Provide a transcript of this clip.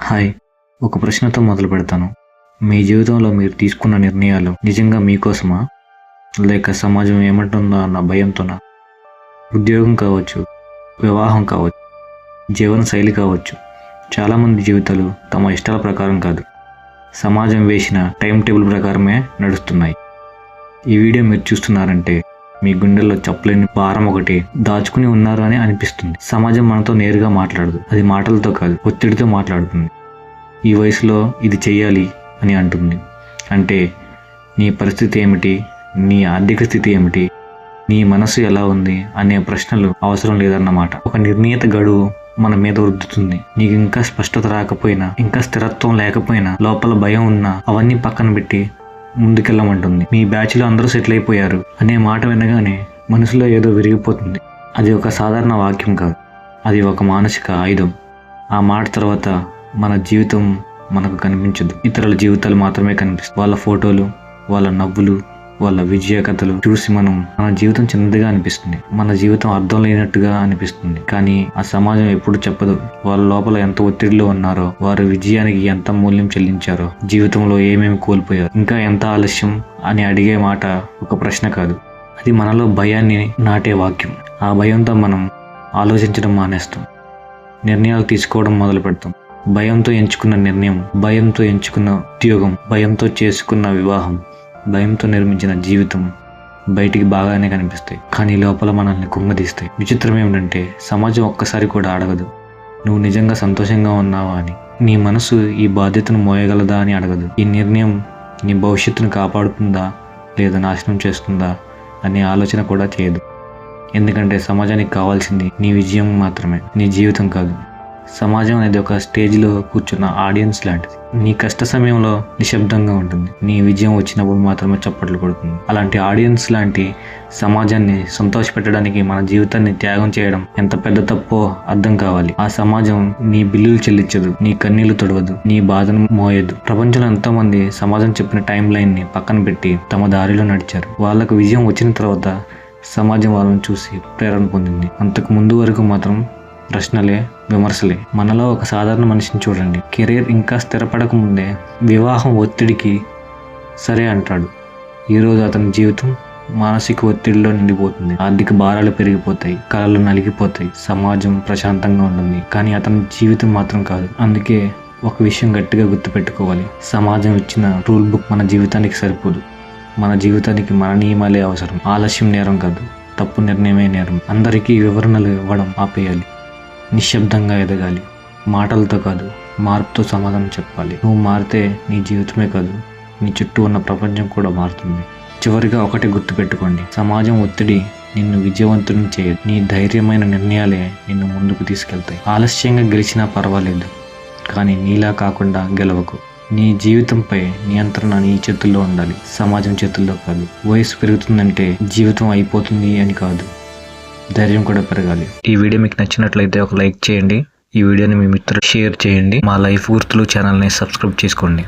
Hi, ఒక ప్రశ్నతో మొదలు పెడతాను. మీ జీవితంలో మీరు తీసుకున్న నిర్ణయాలు నిజంగా మీకోసమా, లేక సమాజం ఏమంటుందో అన్న భయంతోనా? ఉద్యోగం కావచ్చు, వివాహం కావచ్చు, జీవన శైలి కావచ్చు. చాలామంది జీవితాలు తమ ఇష్టాల ప్రకారం కాదు, సమాజం వేసిన టైం టేబుల్ ప్రకారమే నడుస్తున్నాయి. ఈ వీడియో మీరు చూస్తున్నారంటే మీ గుండెల్లో చెప్పలేని భారం ఒకటి దాచుకుని ఉన్నారు అని అనిపిస్తుంది. సమాజం మనతో నేరుగా మాట్లాడదు, అది మాటలతో కాదు, ఒత్తిడితో మాట్లాడుతుంది. ఈ వయసులో ఇది చెయ్యాలి అని అంటుంది. అంటే నీ పరిస్థితి ఏమిటి, నీ ఆర్థిక స్థితి ఏమిటి, నీ మనసు ఎలా ఉంది అనే ప్రశ్నలు అవసరం లేదన్నమాట. ఒక నిర్ణీత గడువు మన మీద రుద్దుతుంది. నీకు ఇంకా స్పష్టత రాకపోయినా, ఇంకా స్థిరత్వం లేకపోయినా, లోపల భయం ఉన్నా అవన్నీ పక్కన పెట్టి ముందుకెళ్ళమంటుంది. మీ బ్యాచ్లో అందరూ సెటిల్ అయిపోయారు అనే మాట వినగానే మనసులో ఏదో విరిగిపోతుంది. అది ఒక సాధారణ వాక్యం కాదు, అది ఒక మానసిక ఆయుధం. ఆ మాట తర్వాత మన జీవితం మనకు కనిపించదు, ఇతరుల జీవితాలు మాత్రమే కనిపిస్తాయి. వాళ్ళ ఫోటోలు, వాళ్ళ నవ్వులు, వాళ్ళ విజయ కథలు చూసి మన జీవితం చిన్నదిగా అనిపిస్తుంది, మన జీవితం అర్థం లేనట్టుగా అనిపిస్తుంది. కానీ ఆ సమాజం ఎప్పుడు చెప్పదు వాళ్ళ లోపల ఎంత ఒత్తిడిలో ఉన్నారో, వారి విజయానికి ఎంత మూల్యం చెల్లించారో, జీవితంలో ఏమేమి కోల్పోయారు, ఇంకా ఎంత ఆలస్యం అని అడిగే మాట ఒక ప్రశ్న కాదు, అది మనలో భయాన్ని నాటే వాక్యం. ఆ భయంతో మనం ఆలోచించడం మానేస్తాం, నిర్ణయాలు తీసుకోవడం మొదలు పెడతాం. భయంతో ఎంచుకున్న నిర్ణయం, భయంతో ఎంచుకున్న ఉద్యోగం, భయంతో చేసుకున్న వివాహం, భయంతో నిర్మించిన జీవితం బయటికి బాగానే కనిపిస్తాయి, కానీ లోపల మనల్ని కుంగదీస్తాయి. విచిత్రం ఏమిటంటే సమాజం ఒక్కసారి కూడా అడగదు నువ్వు నిజంగా సంతోషంగా ఉన్నావా అని. నీ మనసు ఈ బాధ్యతను మోయగలదా అని అడగదు. ఈ నిర్ణయం నీ భవిష్యత్తును కాపాడుతుందా లేదా నాశనం చేస్తుందా అనే ఆలోచన కూడా చేయదు. ఎందుకంటే సమాజానికి కావాల్సింది నీ విజయం మాత్రమే, నీ జీవితం కాదు. సమాజం అనేది ఒక స్టేజ్లో కూర్చున్న ఆడియన్స్ లాంటిది. నీ కష్ట సమయంలో నిశ్శబ్దంగా ఉంటుంది, నీ విజయం వచ్చినప్పుడు మాత్రమే చప్పట్లు కొడుతుంది. అలాంటి ఆడియన్స్ లాంటి సమాజాన్ని సంతోషపెట్టడానికి మన జీవితాన్ని త్యాగం చేయడం ఎంత పెద్ద తప్పో అర్థం కావాలి. ఆ సమాజం నీ బిల్లులు చెల్లించదు, నీ కన్నీళ్లు తొడవదు, నీ బాధను మోయదు. ప్రపంచంలో ఎంతో మంది సమాజం చెప్పిన టైం లైన్ ని పక్కన పెట్టి తమ దారిలో నడిచారు. వాళ్ళకు విజయం వచ్చిన తర్వాత సమాజం వాళ్ళని చూసి ప్రేరణ పొందింది. అంతకు ముందు వరకు మాత్రం ప్రశ్నలే, విమర్శలే. మనలో ఒక సాధారణ మనిషిని చూడండి, కెరీర్ ఇంకా స్థిరపడక ముందే వివాహం ఒత్తిడికి సరే అంటాడు. ఈరోజు అతని జీవితం మానసిక ఒత్తిడిలో నిండిపోతుంది, ఆర్థిక భారాలు పెరిగిపోతాయి, కళలు నలిగిపోతాయి, సమాజం ప్రశాంతంగా ఉంటుంది, కానీ అతని జీవితం మాత్రం కాదు. అందుకే ఒక విషయం గట్టిగా గుర్తుపెట్టుకోవాలి, సమాజం ఇచ్చిన రూల్ బుక్ మన జీవితానికి సరిపోదు. మన జీవితానికి మన నియమాలే అవసరం. ఆలస్యం నేరం కాదు, తప్పు నిర్ణయమే నేరం. అందరికీ వివరణలు ఇవ్వడం ఆపేయాలి, నిశ్శబ్దంగా ఎదగాలి, మాటలతో కాదు మార్పుతో సమాధానం చెప్పాలి. నువ్వు మారితే నీ జీవితమే కాదు, నీ చుట్టూ ఉన్న ప్రపంచం కూడా మారుతుంది. చివరిగా ఒకటి గుర్తుపెట్టుకోండి, సమాజం ఒత్తిడి నిన్ను విజయవంతుని చేయదు, నీ ధైర్యమైన నిర్ణయాలే నిన్ను ముందుకు తీసుకెళ్తాయి. ఆలస్యంగా గెలిచినా పర్వాలేదు, కానీ నీలా కాకుండా గెలవకు. నీ జీవితంపై నియంత్రణ నీ చేతుల్లో ఉండాలి, సమాజం చేతుల్లో కాదు. వయసు పెరుగుతుందంటే జీవితం అయిపోతుంది అని కాదు, ధైర్యం కూడా పెరగాలి. ఈ వీడియో మీకు నచ్చినట్లయితే ఒక లైక్ చేయండి, ఈ వీడియోని మీ మిత్రులకు షేర్ చేయండి. మా లైఫ్ గుర్తులు ఛానల్ని సబ్స్క్రైబ్ చేసుకోండి.